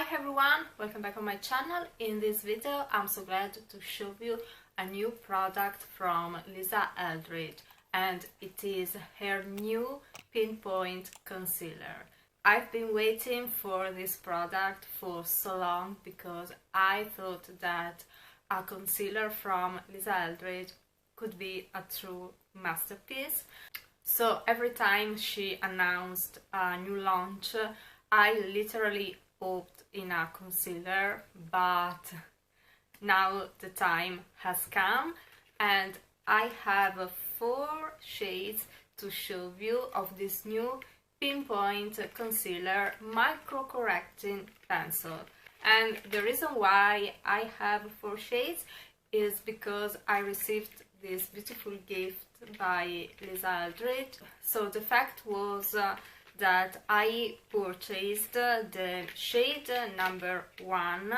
Hi everyone, welcome back on my channel. In this video I'm so glad to show you a new product from Lisa Eldridge, and it is her new Pinpoint concealer. I've been waiting for this product for so long because I thought that a concealer from Lisa Eldridge could be a true masterpiece. So every time she announced a new launch, I literally hoped in a concealer, but now the time has come and I have 4 shades to show you of this new Pinpoint concealer micro correcting pencil. And the reason why I have 4 shades is because I received this beautiful gift by Lisa Eldridge. So the fact was that I purchased the shade number 1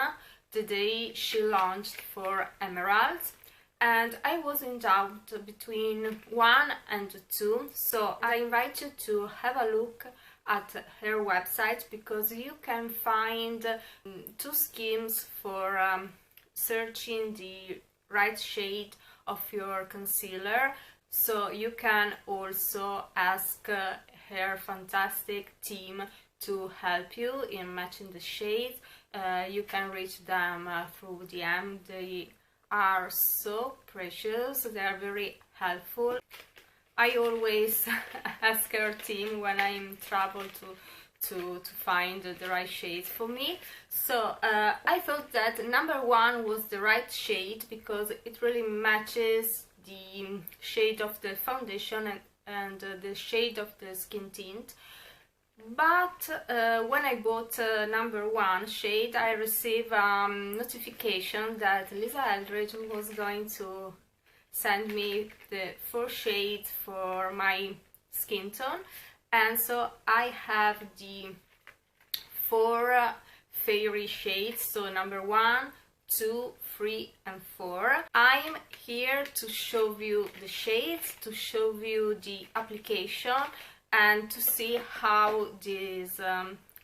the day she launched for emeralds, and I was in doubt between 1 and 2, so I invite you to have a look at her website because you can find 2 schemes for searching the right shade of your concealer. So you can also ask her fantastic team to help you in matching the shades. You can reach them through DM. They are so precious, they are very helpful. I always ask her team when I'm in trouble to find the right shades for me. So I thought that number 1 was the right shade because it really matches the shade of the foundation and the shade of the skin tint. But when I bought number 1 shade, I received a notification that Lisa Eldridge was going to send me the 4 shades for my skin tone, and so I have the 4 fairy shades, so number 1, 2, 3 and 4. I'm here to show you the shades, to show you the application and to see how this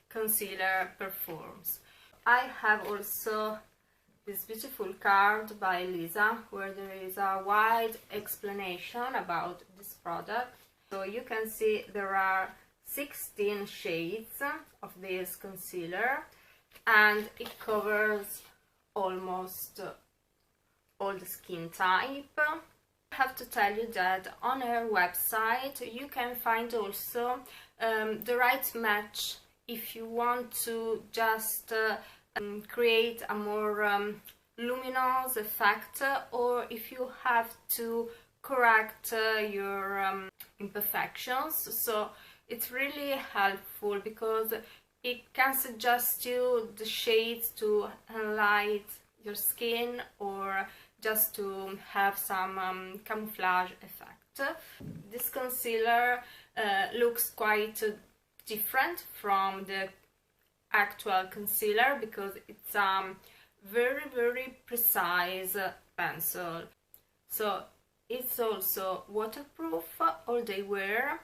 concealer performs. I have also this beautiful card by Lisa where there is a wide explanation about this product. So you can see there are 16 shades of this concealer and it covers almost all the skin type. I have to tell you that on her website you can find also the right match if you want to just create a more luminous effect, or if you have to correct your imperfections. So it's really helpful because it can suggest you the shades to highlight your skin or just to have some camouflage effect. This concealer looks quite different from the actual concealer because it's very precise pencil. So it's also waterproof, all day wear,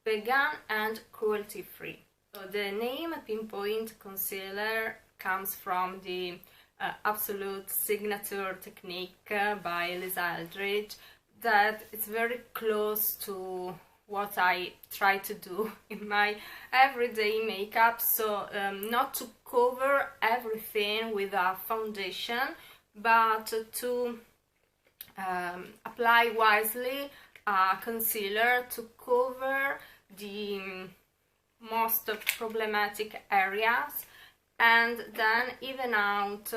vegan and cruelty free. So the name Pinpoint Concealer comes from the absolute signature technique by Lisa Eldridge that is very close to what I try to do in my everyday makeup. So not to cover everything with a foundation, but to apply wisely a concealer to cover the most problematic areas and then even out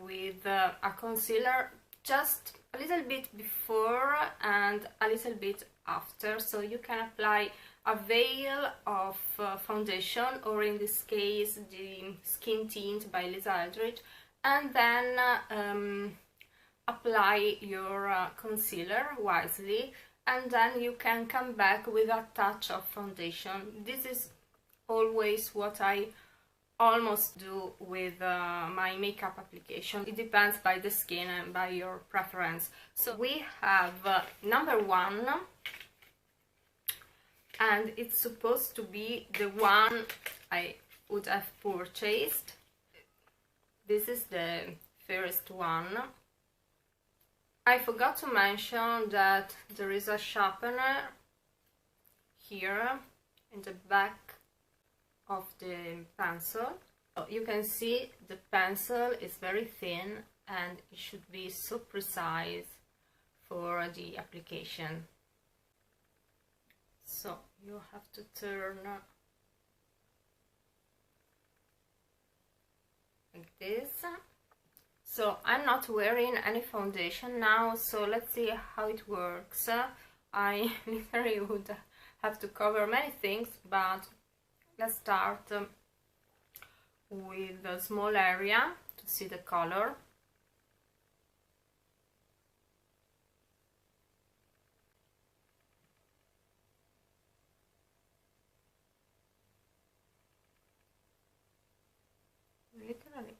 with a concealer just a little bit before and a little bit after. So you can apply a veil of foundation, or in this case the skin tint by Lisa Eldridge, and then apply your concealer wisely, and then you can come back with a touch of foundation. This is always what I almost do with my makeup application. It depends by the skin and by your preference. So we have number 1, and it's supposed to be the one I would have purchased. this is the first one. I forgot to mention that there is a sharpener here in the back of the pencil. So you can see the pencil is very thin and it should be so precise for the application. So you have to turn like this. So I'm not wearing any foundation now, so let's see how it works. I literally would have to cover many things, but let's start with a small area to see the color. Literally,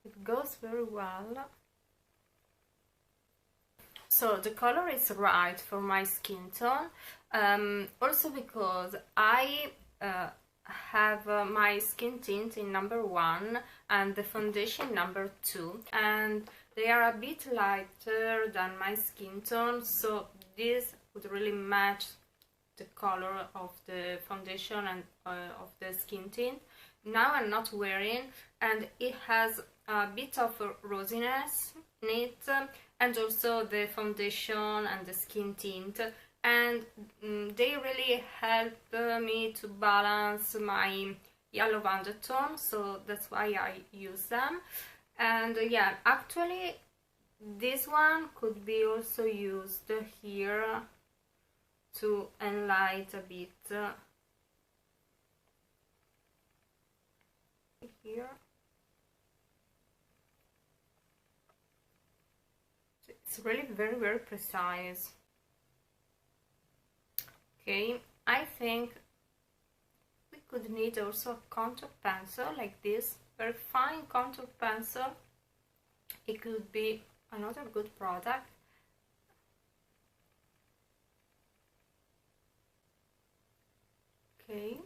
it goes very well. So the color is right for my skin tone, also because I have my skin tint in number 1 and the foundation number 2, and they are a bit lighter than my skin tone, so this would really match the color of the foundation and of the skin tint. Now I'm not wearing, and it has a bit of rosiness in it, and also the foundation and the skin tint, and they really help me to balance my yellow undertone, so that's why I use them. And yeah, actually this one could be also used here to enlighten a bit here. It's really very precise. Okay, I think we could need also a contour pencil like this, very fine contour pencil. It could be another good product. Okay.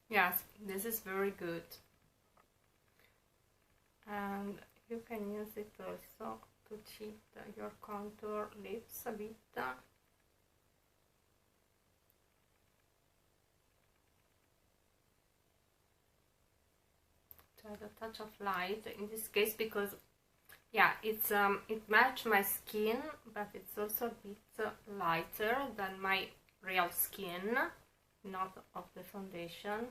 Yes, this is very good. And you can use it also to cheat your contour lips a bit. To add a touch of light in this case, because yeah, it's it matches my skin, but it's also a bit lighter than my real skin, not of the foundation.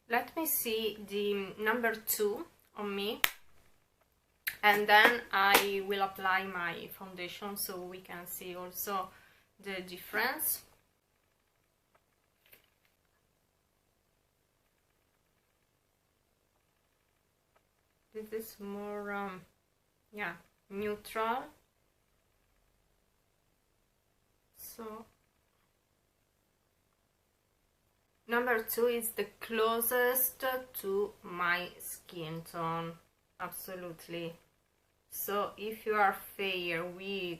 Let me see the number 2 on me, and then I will apply my foundation so we can see also the difference. This is more yeah, neutral. So number 2 is the closest to my skin tone, absolutely. So if you are fair with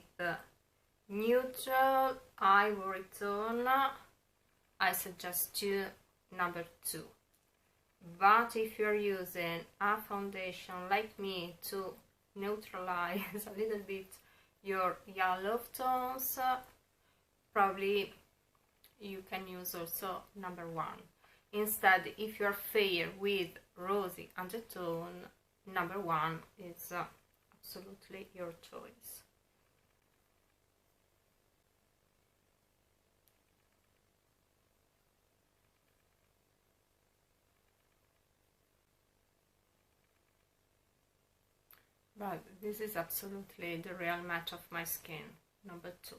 neutral ivory tone, I suggest you number 2. But if you're using a foundation like me to neutralize a little bit your yellow tones, probably you can use also number 1. Instead, if you're fair with rosy undertone, number 1 is absolutely your choice. But this is absolutely the real match of my skin, number 2.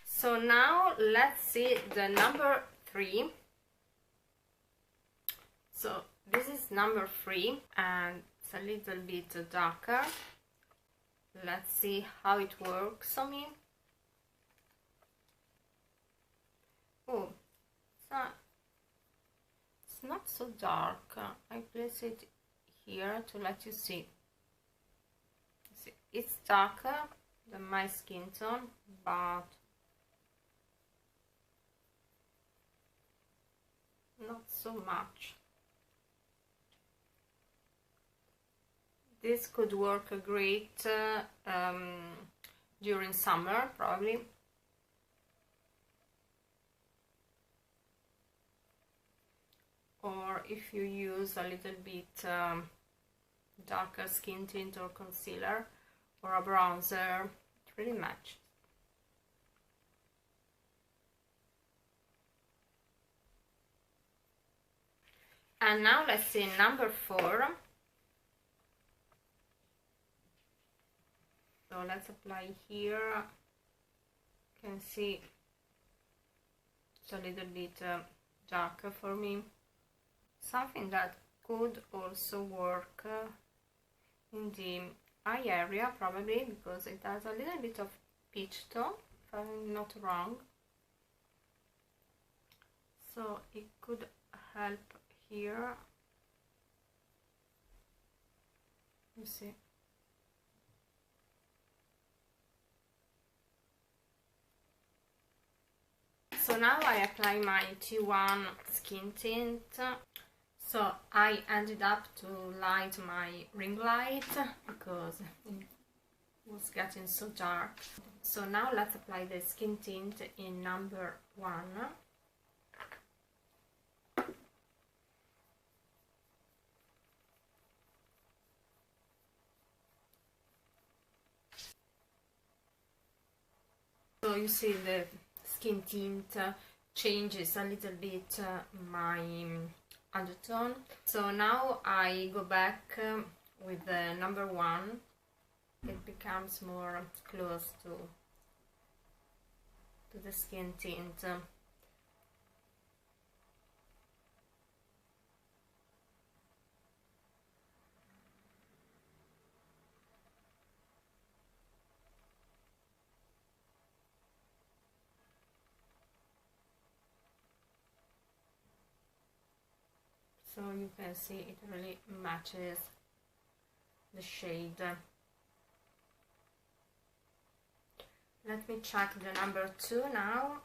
So now let's see the number 3. So this is number 3 and it's a little bit darker. Let's see how it works on me. Oh, it's not so dark. I place it here to let you see. See, it's darker than my skin tone, but not so much. This could work great during summer, probably. Or if you use a little bit darker skin tint or concealer or a bronzer, it really matches. And now let's see number 4. So let's apply here. You can see it's a little bit darker for me. Something that could also work in the eye area, probably, because it has a little bit of peach tone, if I'm not wrong. So it could help here. You see. So now I apply my T1 skin tint. So I ended up to light my ring light because it was getting so dark. So now let's apply the skin tint in number 1. So you see the skin tint changes a little bit my undertone. So now I go back with the number 1. It becomes more close to the skin tint. So you can see it really matches the shade. Let me check the number 2 now.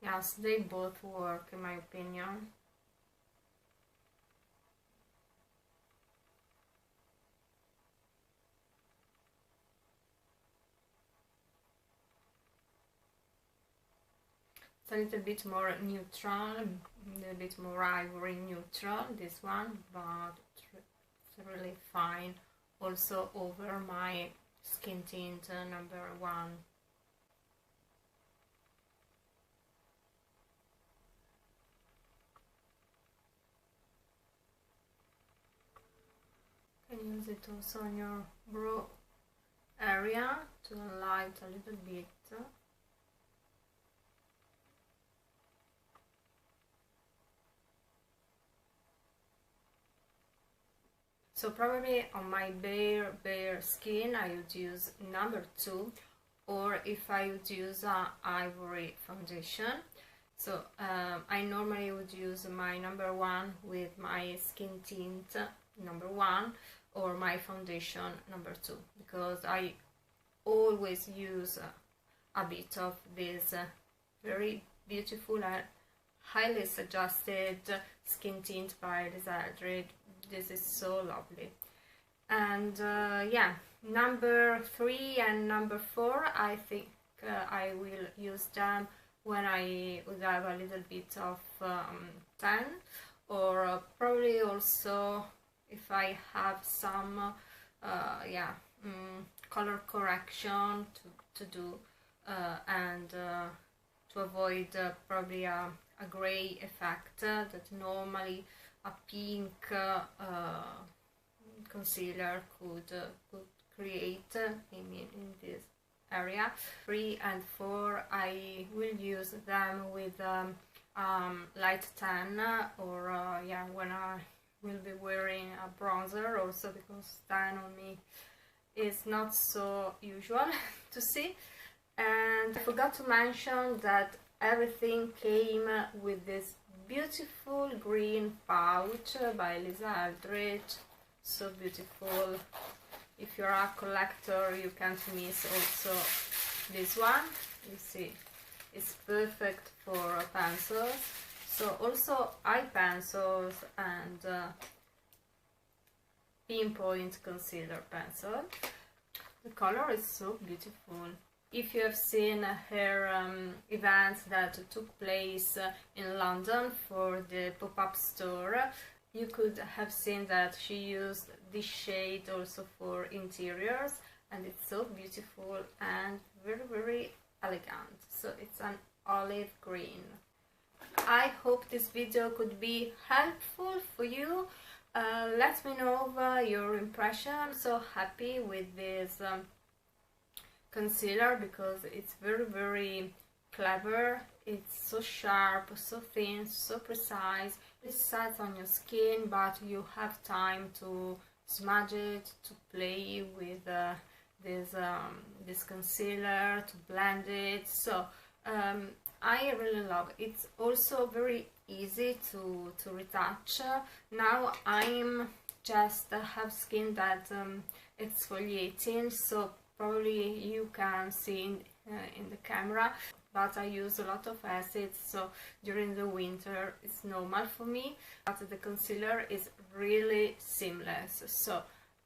Yes, they both work in my opinion. A little bit more neutral, a little bit more ivory neutral, this one, but it's really fine also over my skin tint number 1. You can use it also on your brow area to light a little bit. So probably on my bare skin I would use number 2, or if I would use a ivory foundation. So I normally would use my number 1 with my skin tint number 1 or my foundation number 2, because I always use a bit of this very beautiful and highly suggested skin tint by Lisa Eldridge. This is so lovely. And yeah, number 3 and number 4, I think I will use them when I would have a little bit of tan, or probably also if I have some color correction to do, and to avoid probably a gray effect that normally a pink concealer could create in this area. 3 and 4 I will use them with light tan, or when I will be wearing a bronzer, also because tan on me is not so usual to see. And I forgot to mention that everything came with this beautiful green pouch by Lisa Eldridge, so beautiful. If you're a collector, you can't miss also this one. You see, it's perfect for pencils, so also eye pencils and pinpoint concealer pencil. The color is so beautiful. If you have seen her event that took place in London for the pop-up store, you could have seen that she used this shade also for interiors, and it's so beautiful and very, very elegant. So it's an olive green. I hope this video could be helpful for you. Let me know your impression. I'm so happy with this concealer because it's very, very clever. It's so sharp, so thin, so precise. It sets on your skin, but you have time to smudge it, to play with this concealer, to blend it. So I really love it. It's also very easy to retouch. Now I'm just have skin that exfoliating, so probably you can see in the camera, but I use a lot of acids, so during the winter it's normal for me, but the concealer is really seamless. So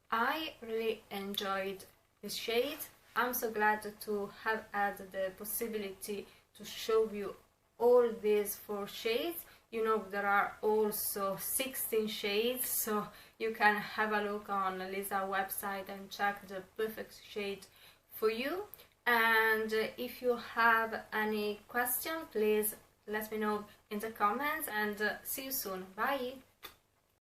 I really enjoyed this shade. I'm so glad to have had the possibility to show you all these 4 shades. You know, there are also 16 shades, so you can have a look on Lisa website and check the perfect shade for you. And if you have any question, please let me know in the comments, and see you soon. Bye!